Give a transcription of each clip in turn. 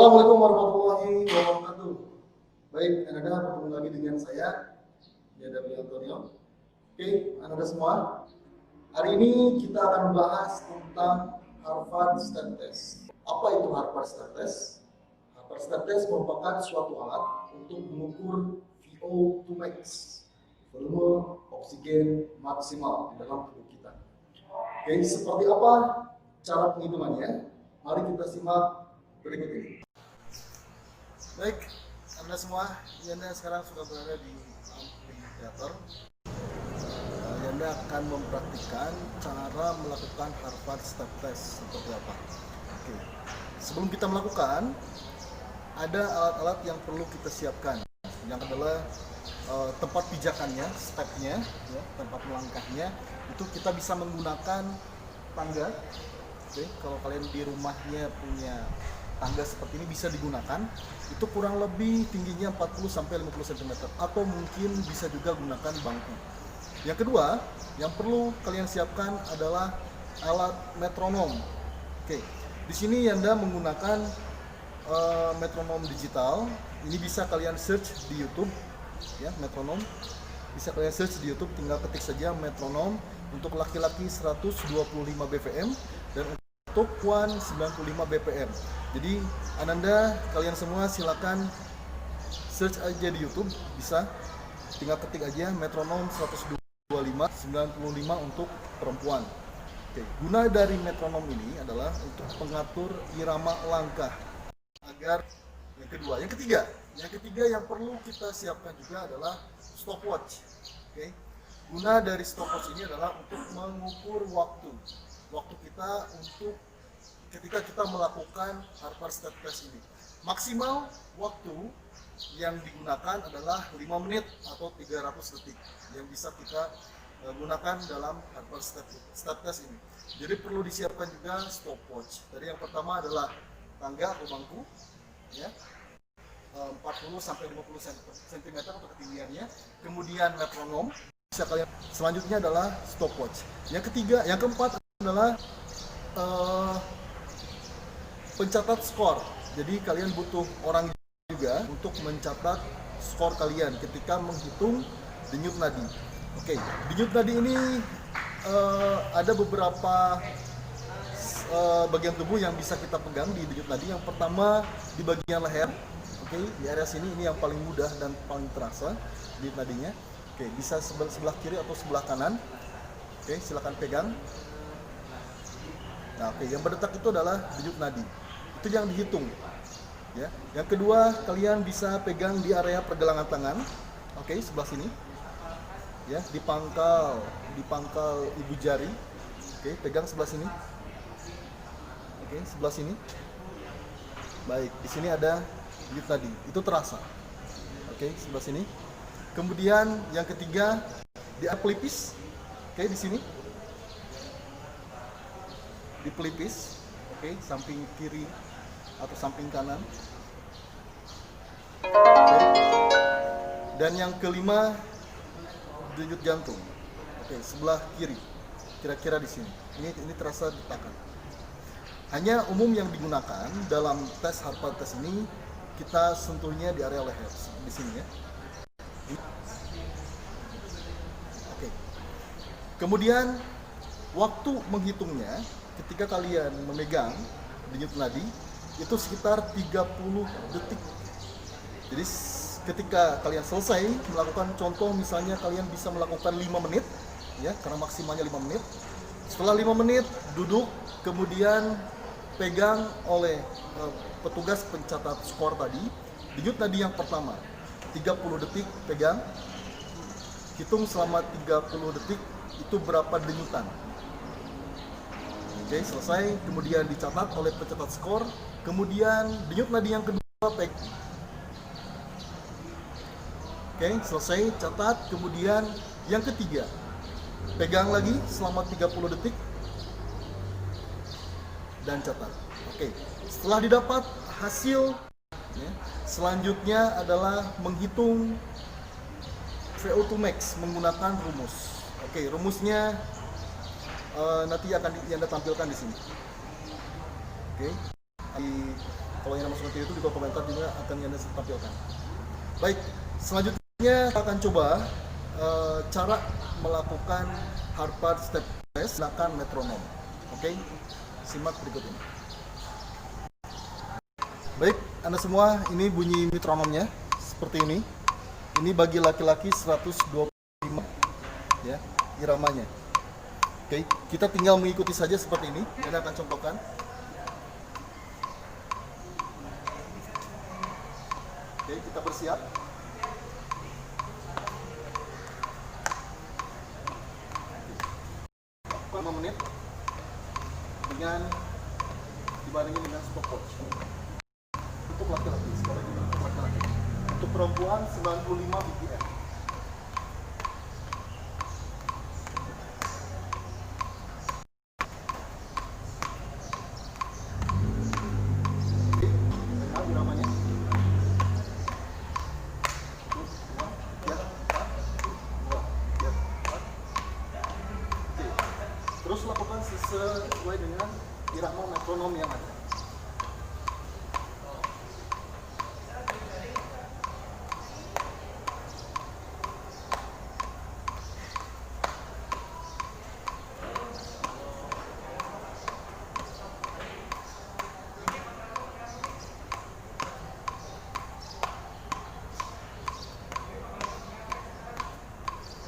Assalamualaikum warahmatullahi wabarakatuh. Baik, Anda bertemu lagi dengan saya, Yadawi Antonio. Oke, Anda semua. Hari ini kita akan membahas tentang Harvard Stat Test. Apa itu Harvard Stat Test? Harvard Stat Test merupakan suatu alat untuk mengukur VO2 max, volume oksigen maksimal di dalam tubuh kita. Oke, seperti apa cara penghitungannya? Mari kita simak berikut ini. Baik, Anda semua, Anda sekarang sudah berada di amplifikator. Anda akan mempraktikkan cara melakukan Harvard Stat Test seperti apa. Oke, sebelum kita melakukan, ada alat-alat yang perlu kita siapkan. Yang adalah tempat pijakannya, stepnya, ya, tempat melangkahnya. Itu kita bisa menggunakan tangga. Oke, kalau kalian di rumahnya punya tangga seperti ini bisa digunakan. Itu kurang lebih tingginya 40-50 cm, atau mungkin bisa juga gunakan bangku. Yang kedua, yang perlu kalian siapkan adalah alat metronom. Oke, di sini Anda menggunakan metronom digital. Ini bisa kalian search di YouTube, ya, metronom. Bisa kalian search di YouTube, tinggal ketik saja metronom. Untuk laki-laki 125 bpm dan untuk perempuan 95 bpm. Jadi Ananda, kalian semua silakan search aja di YouTube, bisa tinggal ketik aja metronom 125 95 untuk perempuan. Oke, guna dari metronom ini adalah untuk mengatur irama langkah agar yang ketiga yang perlu kita siapkan juga adalah stopwatch. Oke, guna dari stopwatch ini adalah untuk mengukur waktu kita untuk ketika kita melakukan Harvard Stat Test ini. Maksimal waktu yang digunakan adalah 5 menit atau 300 detik yang bisa kita gunakan dalam Harvard Stat Test ini. Jadi perlu disiapkan juga stopwatch. Jadi yang pertama adalah tangga atau bangku, ya, 40-50 cm untuk ketinggiannya. Kemudian metronom bisa kalian. Selanjutnya adalah stopwatch. Yang keempat adalah pencatat skor. Jadi kalian butuh orang juga untuk mencatat skor kalian ketika menghitung denyut nadi. Oke, denyut nadi ini ada beberapa bagian tubuh yang bisa kita pegang di denyut nadi. Yang pertama di bagian leher. Oke, di area sini ini yang paling mudah dan paling terasa denyut nadinya. Oke, bisa sebelah kiri atau sebelah kanan. Oke, silakan pegang. Nah, oke, yang berdetak itu adalah denyut nadi. Itu yang dihitung. Ya. Yang kedua, kalian bisa pegang di area pergelangan tangan. Oke, sebelah sini. Ya, di pangkal ibu jari. Oke, pegang sebelah sini. Oke, sebelah sini. Baik, di sini ada denyut nadi. Itu terasa. Oke, sebelah sini. Kemudian yang ketiga di pelipis. Oke, di sini. Di pelipis. Oke, samping kiri atau samping kanan. Oke. Dan yang kelima denyut jantung. Oke, sebelah kiri. Kira-kira di sini. Ini terasa ditakan. Hanya umum yang digunakan dalam tes Harvard Test ini kita sentuhnya di area leher di sini, ya. Oke. Kemudian waktu menghitungnya ketika kalian memegang denyut nadi itu sekitar 30 detik. Jadi ketika kalian selesai melakukan, contoh misalnya kalian bisa melakukan 5 menit, ya, karena maksimalnya 5 menit. Setelah 5 menit duduk, kemudian pegang oleh petugas pencatat skor tadi denyut nadi yang pertama 30 detik, pegang, hitung selama 30 detik itu berapa denyutan. Oke, selesai, kemudian dicatat oleh pencatat skor. Kemudian denyut nadi yang kedua pegang. Oke, selesai, catat. Kemudian yang ketiga pegang lagi selama 30 detik dan catat. Oke, setelah didapat hasil, ya, selanjutnya adalah menghitung VO2 max menggunakan rumus. Oke, rumusnya nanti akan Anda tampilkan di sini. Oke, Kalau yang masuk ke itu di kolom komentar juga akan Yanda tampilkan. Baik, selanjutnya kita akan coba cara melakukan hard part step test menggunakan metronom. Oke, simak berikut ini. Baik, Anda semua, ini bunyi metronomnya seperti ini. Ini bagi laki-laki 125 ya, iramanya. Oke, kita tinggal mengikuti saja seperti ini. Anda akan contohkan. Oke, kita bersiap. Oke. 5 menit dengan dibandingin dengan stopwatch. Untuk laki-laki, sekarang ini untuk laki-laki. Untuk perempuan 95 BPM. Terus lakukan sesuai dengan irama metronom yang ada.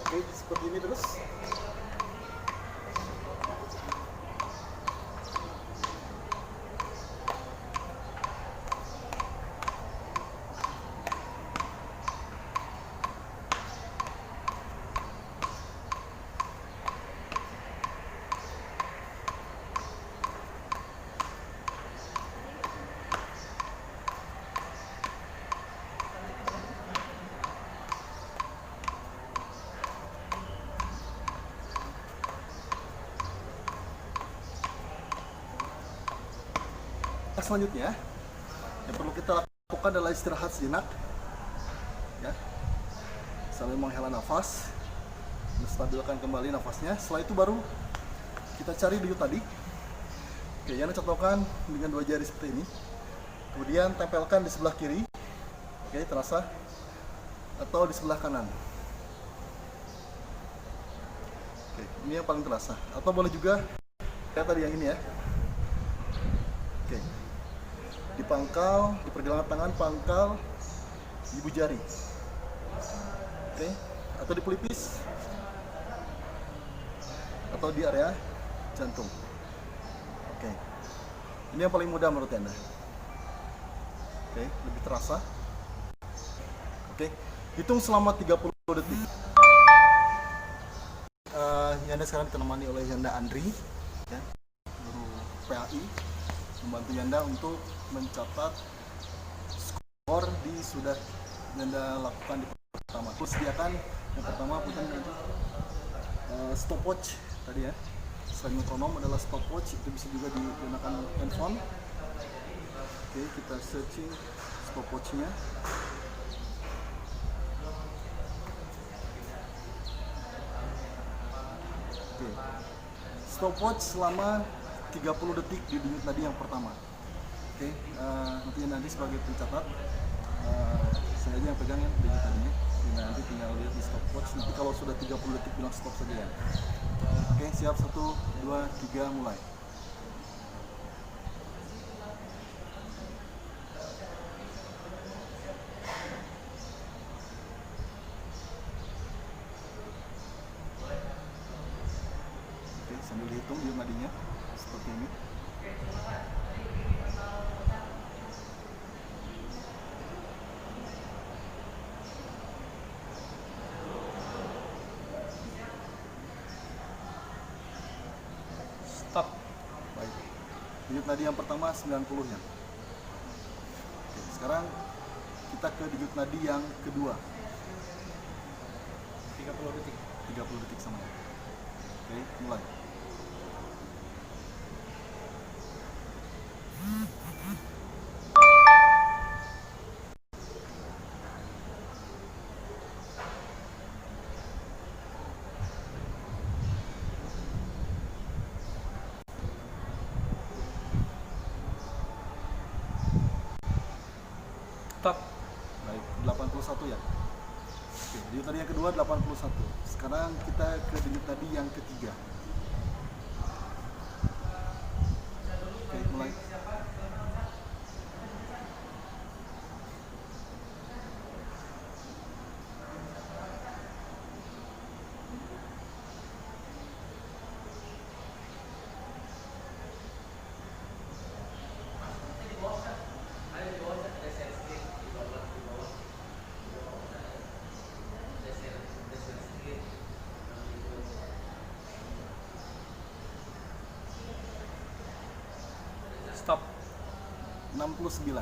Oke, seperti ini terus. Selanjutnya yang perlu kita lakukan adalah istirahat sejenak ya, sambil menghela nafas, menstabilkan kembali nafasnya. Setelah itu baru kita cari denyut nadi. Oke, Yana contohkan dengan 2 jari seperti ini, kemudian tempelkan di sebelah kiri. Oke, terasa, atau di sebelah kanan. Oke, ini yang paling terasa, atau boleh juga kayak tadi yang ini ya. Oke, di pangkal, di pergelangan tangan, pangkal, ibu jari. Oke, atau di pelipis, atau di area jantung. Oke, ini yang paling mudah menurut Anda. Oke, lebih terasa. Oke, hitung selama 30 detik. Yanda sekarang ditemani oleh Yanda Andri, ya, guru PAI, membantu Yanda untuk mencatat skor di sudah Yanda lakukan di pertama. Terus sediakan yang pertama bukan stopwatch tadi ya. Selain metronom adalah stopwatch, itu bisa juga digunakan handphone. Oke, kita searching stopwatchnya. Oke, stopwatch selama 30 detik di denyut nadi yang pertama. Oke, nanti sebagai pencatat, saya aja yang pegang ya denyut nadinya. Nanti tinggal lihat di stopwatch. Nanti kalau sudah 30 detik bilang stop saja ya. Oke, siap, 1, 2, 3, mulai. Oke, sambil dihitung denyut nadinya seperti ini. Stop. Baik. Denyut nadi yang pertama 90 ya. Oke, sekarang kita ke denyut nadi yang kedua. 30 detik. 30 detik sama. Oke, mulai. Stop. Baik, 81 ya. Oke, denyut tadi yang kedua 81. Sekarang kita ke denyut tadi yang ketiga. Oke, mulai. Stop. 69.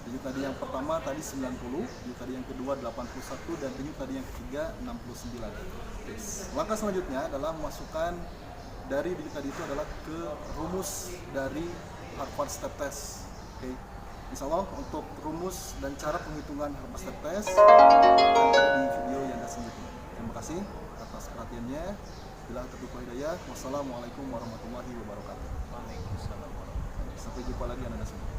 Denyut tadi yang pertama tadi 90, denyut tadi yang kedua 81, dan denyut tadi yang ketiga 69. Oke. Langkah selanjutnya adalah memasukkan dari denyut tadi itu adalah ke rumus dari Harvard Step Test. Oke. Insya Allah untuk rumus dan cara penghitungan Harvard Step Test akan ada di video yang selanjutnya. Terima kasih atas perhatiannya. Bila tertutup hidayah, wassalamualaikum warahmatullahi wabarakatuh. Waalaikumsalam warahmatullahi wabarakatuh. Sampai jumpa lagi anak-anak semua.